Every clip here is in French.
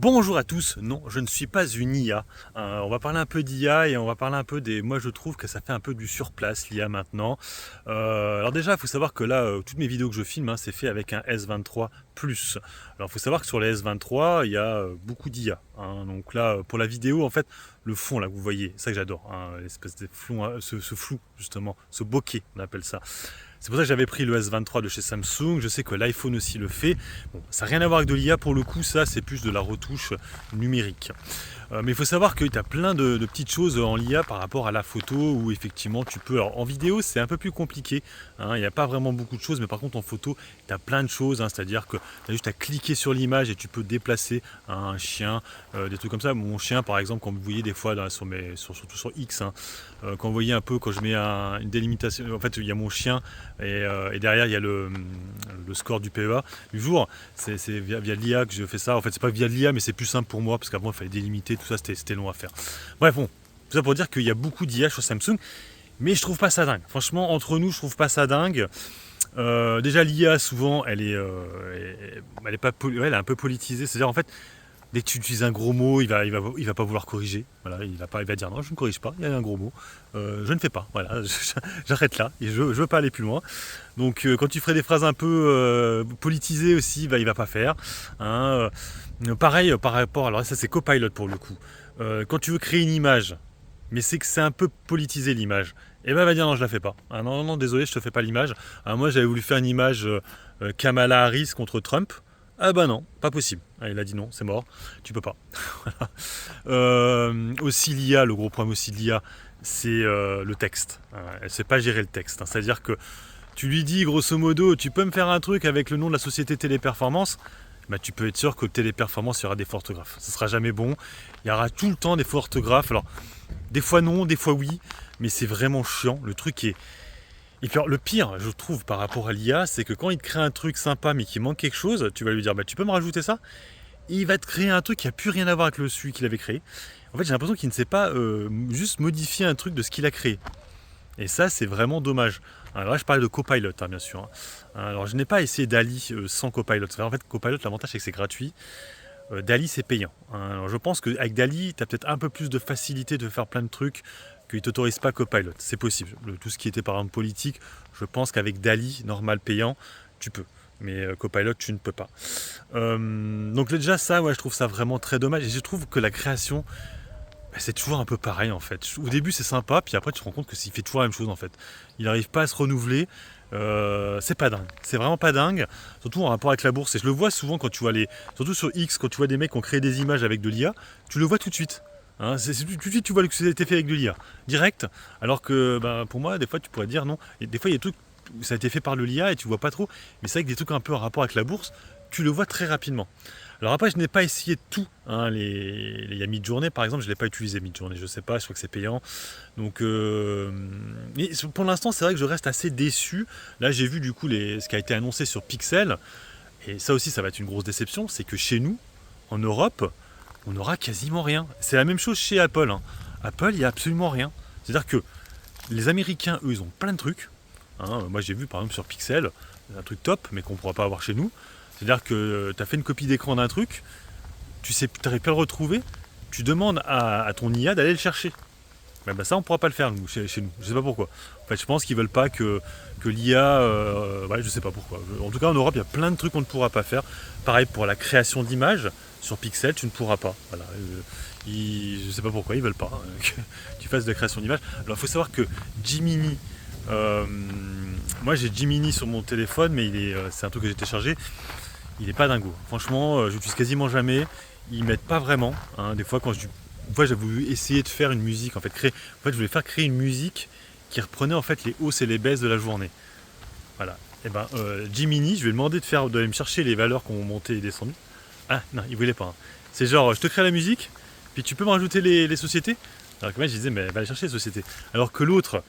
Bonjour à tous, non je ne suis pas une IA, on va parler un peu d'IA et on va parler un peu des... Moi je trouve que ça fait un peu du surplace l'IA maintenant. Alors déjà il faut savoir que là toutes mes vidéos que je filme c'est fait avec un S23 Plus. Alors il faut savoir que sur les S23 il y a beaucoup d'IA, donc là pour la vidéo en fait le fond là vous voyez, c'est ça que j'adore, l'espèce de flou, ce flou justement, ce bokeh on appelle ça. C'est pour ça que j'avais pris le S23 de chez Samsung. Je sais que l'iPhone aussi le fait. Bon, ça n'a rien à voir avec de l'IA pour le coup, ça c'est plus de la retouche numérique. Mais il faut savoir que tu as plein de petites choses en l'IA par rapport à la photo où effectivement tu peux... Alors en vidéo c'est un peu plus compliqué, il n'y a pas vraiment beaucoup de choses, mais par contre en photo tu as plein de choses, c'est-à-dire que tu as juste à cliquer sur l'image et tu peux déplacer un chien, des trucs comme ça. Mon chien par exemple, quand vous voyez des fois surtout sur X, quand vous voyez un peu, quand je mets une délimitation, en fait il y a mon chien et derrière il y a le score du PEA du jour. C'est via l'IA que je fais ça. En fait c'est pas via l'IA mais c'est plus simple pour moi parce qu'avant il fallait délimiter tout ça, c'était long à faire. Bref, bon, tout ça pour dire qu'il y a beaucoup d'IA sur Samsung, mais je trouve pas ça dingue. Franchement, entre nous, je trouve pas ça dingue. Déjà, l'IA, souvent, elle est elle est un peu politisée. C'est-à-dire, en fait, dès que tu utilises un gros mot, il va pas vouloir corriger. Voilà, il va dire non, je ne corrige pas. Il y a un gros mot, je ne fais pas. Voilà, j'arrête là. Et je veux pas aller plus loin. Donc, quand tu ferais des phrases un peu politisées aussi, il va pas faire. Pareil par rapport, alors ça c'est Copilot pour le coup. Quand tu veux créer une image, mais c'est que c'est un peu politisé l'image, et ben il va dire non je la fais pas. Non non désolé je te fais pas l'image. Moi j'avais voulu faire une image Kamala Harris contre Trump. Ah bah non, pas possible. Il a dit non, c'est mort, tu peux pas. Voilà. Aussi l'IA, le gros problème aussi de l'IA, c'est le texte. Elle sait pas gérer le texte. C'est-à-dire que tu lui dis grosso modo, tu peux me faire un truc avec le nom de la société Téléperformance, bah, tu peux être sûr que Téléperformance, il y aura des fautes d'orthographe. Ce sera jamais bon. Il y aura tout le temps des fautes d'orthographe. Alors, des fois non, des fois oui, mais c'est vraiment chiant. Le truc est... Et puis, le pire, je trouve, par rapport à l'IA, c'est que quand il te crée un truc sympa, mais qu'il manque quelque chose, tu vas lui dire, bah, tu peux me rajouter ça? Et il va te créer un truc qui n'a plus rien à voir avec celui qu'il avait créé. En fait, j'ai l'impression qu'il ne sait pas juste modifier un truc de ce qu'il a créé. Et ça, c'est vraiment dommage. Alors là, je parle de Copilot, bien sûr. Alors, je n'ai pas essayé DALL-E sans Copilot. En fait, Copilot, l'avantage, c'est que c'est gratuit. DALL-E, c'est payant. Alors, je pense qu'avec DALL-E, tu as peut-être un peu plus de facilité de faire plein de trucs qu'il ne t'autorise pas Copilot. C'est possible. Tout ce qui était, par exemple, politique, je pense qu'avec DALL-E, normal, payant, tu peux. Mais Copilot, tu ne peux pas. Donc déjà, ça, ouais, je trouve ça vraiment très dommage. Et je trouve que la création... c'est toujours un peu pareil en fait. Au début c'est sympa, puis après tu te rends compte que s'il fait toujours la même chose en fait. Il n'arrive pas à se renouveler. C'est pas dingue. C'est vraiment pas dingue. Surtout en rapport avec la bourse. Et je le vois souvent quand tu vois surtout sur X, quand tu vois des mecs qui ont créé des images avec de l'IA, tu le vois tout de suite. Tout de suite tu vois que ça a été fait avec de l'IA. Direct. Alors que pour moi, des fois tu pourrais dire non. Et des fois il y a des trucs où ça a été fait par de l'IA et tu vois pas trop. Mais c'est vrai que des trucs un peu en rapport avec la bourse, tu le vois très rapidement. Alors après, je n'ai pas essayé de tout. Il y a Midjourney, par exemple, je ne l'ai pas utilisé Midjourney, je ne sais pas, je crois que c'est payant. Donc, mais pour l'instant, c'est vrai que je reste assez déçu. Là, j'ai vu du coup ce qui a été annoncé sur Pixel. Et ça aussi, ça va être une grosse déception. C'est que chez nous, en Europe, on n'aura quasiment rien. C'est la même chose chez Apple. Apple, il n'y a absolument rien. C'est-à-dire que les Américains, eux, ils ont plein de trucs. Moi, j'ai vu par exemple sur Pixel, un truc top, mais qu'on ne pourra pas avoir chez nous. C'est-à-dire que tu as fait une copie d'écran d'un truc, tu n'arrives pas à le retrouver, tu demandes à ton IA d'aller le chercher. Ça, on ne pourra pas le faire chez nous. Je ne sais pas pourquoi. En fait, je pense qu'ils ne veulent pas que l'IA... je ne sais pas pourquoi. En tout cas, en Europe, il y a plein de trucs qu'on ne pourra pas faire. Pareil pour la création d'images. Sur Pixel, tu ne pourras pas. Voilà. Je ne sais pas pourquoi, ils ne veulent pas que tu fasses de la création d'images. Alors, il faut savoir que Gemini... moi, j'ai Gemini sur mon téléphone, mais c'est un truc que j'ai téléchargé. Il n'est pas dingo. Franchement, je l'utilise quasiment jamais. Ils m'aident pas vraiment. Des fois, une fois, j'ai voulu essayer de faire une musique. En fait, je voulais faire créer une musique qui reprenait en fait les hausses et les baisses de la journée. Voilà. Et Gemini, je vais lui demander d'aller me chercher les valeurs qui ont monté et descendu. Ah non, il voulait pas. C'est genre, je te crée la musique, puis tu peux me rajouter les sociétés. Alors que moi, je disais, mais va aller chercher les sociétés. Alors que l'autre,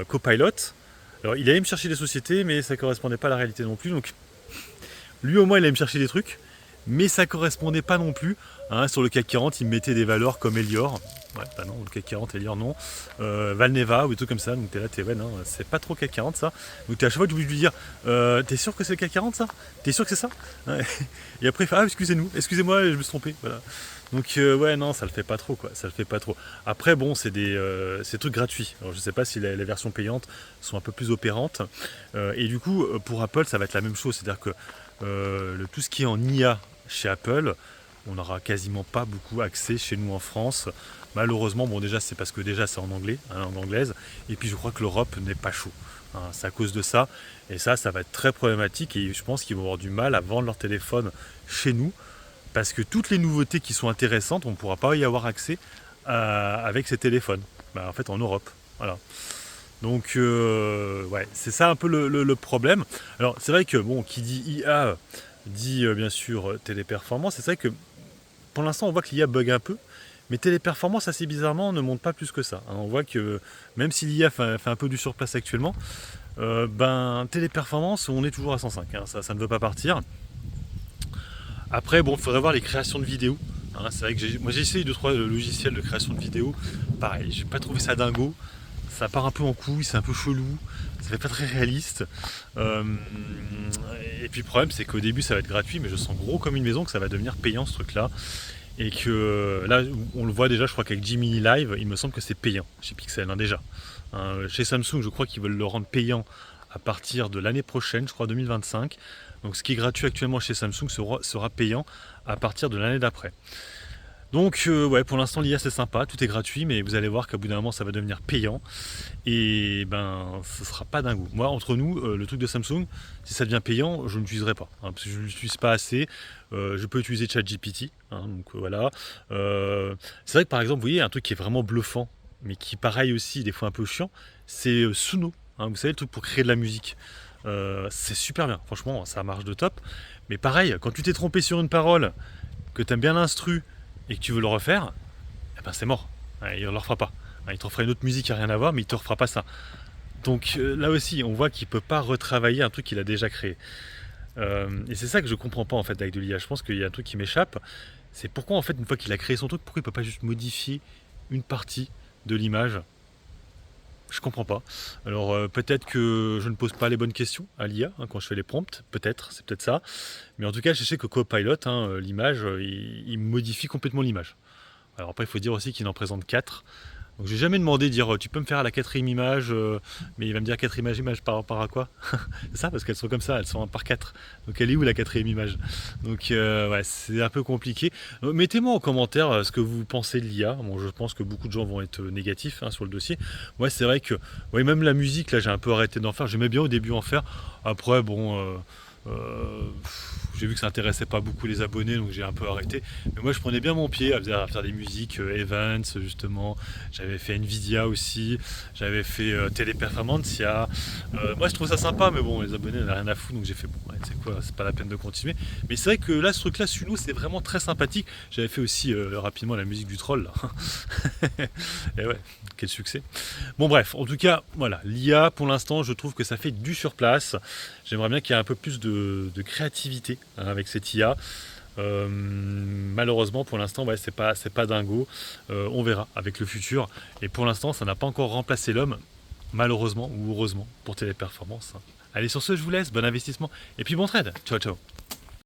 Copilot, alors il allait me chercher les sociétés, mais ça correspondait pas à la réalité non plus. Donc lui au moins il allait me chercher des trucs, mais ça correspondait pas non plus. Sur le CAC 40, il me mettait des valeurs comme Elior. Ouais, bah non, le CAC 40 et dire non. Valneva ou des trucs comme ça, donc t'es là, ouais, non, c'est pas trop CAC 40 ça. Donc t'es à chaque fois, tu obligé de lui dire, t'es sûr que c'est le CAC 40 ça? T'es sûr que c'est ça? Ouais. Et après il fait, ah, excusez-moi, je me suis trompé. Voilà. Donc ouais, non, ça le fait pas trop, quoi. Ça le fait pas trop. Après, bon, c'est des trucs gratuits. Alors je sais pas si les versions payantes sont un peu plus opérantes. Et du coup, pour Apple, ça va être la même chose. C'est-à-dire que tout ce qui est en IA chez Apple, on n'aura quasiment pas beaucoup accès chez nous en France. Malheureusement, bon déjà c'est parce que déjà c'est en anglais, hein, en anglaise, et puis je crois que l'Europe n'est pas chaud. Hein, c'est à cause de ça, et ça va être très problématique, et je pense qu'ils vont avoir du mal à vendre leur téléphone chez nous, parce que toutes les nouveautés qui sont intéressantes, on ne pourra pas y avoir accès avec ces téléphones. En fait en Europe. Voilà. Donc ouais, c'est ça un peu le problème. Alors c'est vrai que bon, qui dit IA dit bien sûr téléperformance, c'est vrai que pour l'instant on voit que l'IA bug un peu, mais téléperformance assez bizarrement ne monte pas plus que ça. Hein. On voit que même si l'IA fait un peu du surplace actuellement, téléperformance on est toujours à 105, hein. Ça ne veut pas partir. Après bon, il faudrait voir les créations de vidéos. Hein. C'est vrai que moi j'ai essayé 2-3 logiciels de création de vidéos, pareil, j'ai pas trouvé ça dingo. Ça part un peu en couille, c'est un peu chelou, ça fait pas très réaliste. Et puis le problème c'est qu'au début ça va être gratuit, mais je sens gros comme une maison que ça va devenir payant ce truc-là. Et que là, on le voit déjà, je crois qu'avec Gemini Live, il me semble que c'est payant chez Pixel, hein, déjà. Hein, chez Samsung, je crois qu'ils veulent le rendre payant à partir de l'année prochaine, je crois 2025. Donc ce qui est gratuit actuellement chez Samsung sera payant à partir de l'année d'après. Donc ouais, pour l'instant l'IA c'est sympa, tout est gratuit, mais vous allez voir qu'à bout d'un moment ça va devenir payant. Et ben ce sera pas d'un goût. Moi entre nous, le truc de Samsung, si ça devient payant, je ne l'utiliserai pas. Hein, parce que je ne l'utilise pas assez. Je peux utiliser ChatGPT. Hein, donc voilà. C'est vrai que par exemple, vous voyez, un truc qui est vraiment bluffant, mais qui pareil aussi, des fois un peu chiant, c'est Suno. Hein, vous savez, le truc pour créer de la musique. C'est super bien, franchement, ça marche de top. Mais pareil, quand tu t'es trompé sur une parole, que tu aimes bien l'instru, et que tu veux le refaire, eh ben c'est mort. Il ne le refera pas. Il te refera une autre musique qui n'a rien à voir, mais il ne te refera pas ça. Donc là aussi, on voit qu'il ne peut pas retravailler un truc qu'il a déjà créé. Et c'est ça que je ne comprends pas en fait avec de l'IA. Je pense qu'il y a un truc qui m'échappe. C'est pourquoi en fait, une fois qu'il a créé son truc, pourquoi il ne peut pas juste modifier une partie de l'image? Je comprends pas. Alors peut-être que je ne pose pas les bonnes questions à l'IA hein, quand je fais les prompts, peut-être, c'est peut-être ça. Mais en tout cas, je sais que Copilot, hein, l'image, il modifie complètement l'image. Alors après, il faut dire aussi qu'il en présente 4. Donc j'ai jamais demandé de dire tu peux me faire la quatrième image, mais il va me dire quatrième image par rapport à quoi? C'est ça, parce qu'elles sont comme ça, elles sont 1 par 4. Donc elle est où la quatrième image? Donc ouais, c'est un peu compliqué. Mettez-moi en commentaire ce que vous pensez de l'IA. Bon, je pense que beaucoup de gens vont être négatifs hein, sur le dossier. Moi c'est vrai que ouais, même la musique, là j'ai un peu arrêté d'en faire. J'aimais bien au début en faire. Après bon... j'ai vu que ça intéressait pas beaucoup les abonnés, donc j'ai un peu arrêté. Mais moi, je prenais bien mon pied à faire des musiques Evans, justement. J'avais fait Nvidia aussi. J'avais fait Teleperformance. Moi, je trouve ça sympa, mais bon, les abonnés n'avaient rien à foutre, donc j'ai fait bon, ouais, c'est quoi, c'est pas la peine de continuer. Mais c'est vrai que là, ce truc-là, Suno, c'est vraiment très sympathique. J'avais fait aussi rapidement la musique du troll, là. Et ouais, quel succès. Bon, bref, en tout cas, voilà, l'IA, pour l'instant, je trouve que ça fait du surplace. J'aimerais bien qu'il y ait un peu plus de créativité hein, avec cette IA. Malheureusement, pour l'instant, ouais, c'est pas dingo. On verra avec le futur. Et pour l'instant, ça n'a pas encore remplacé l'homme, malheureusement ou heureusement, pour Téléperformance. Allez, sur ce, je vous laisse. Bon investissement. Et puis bon trade. Ciao, ciao.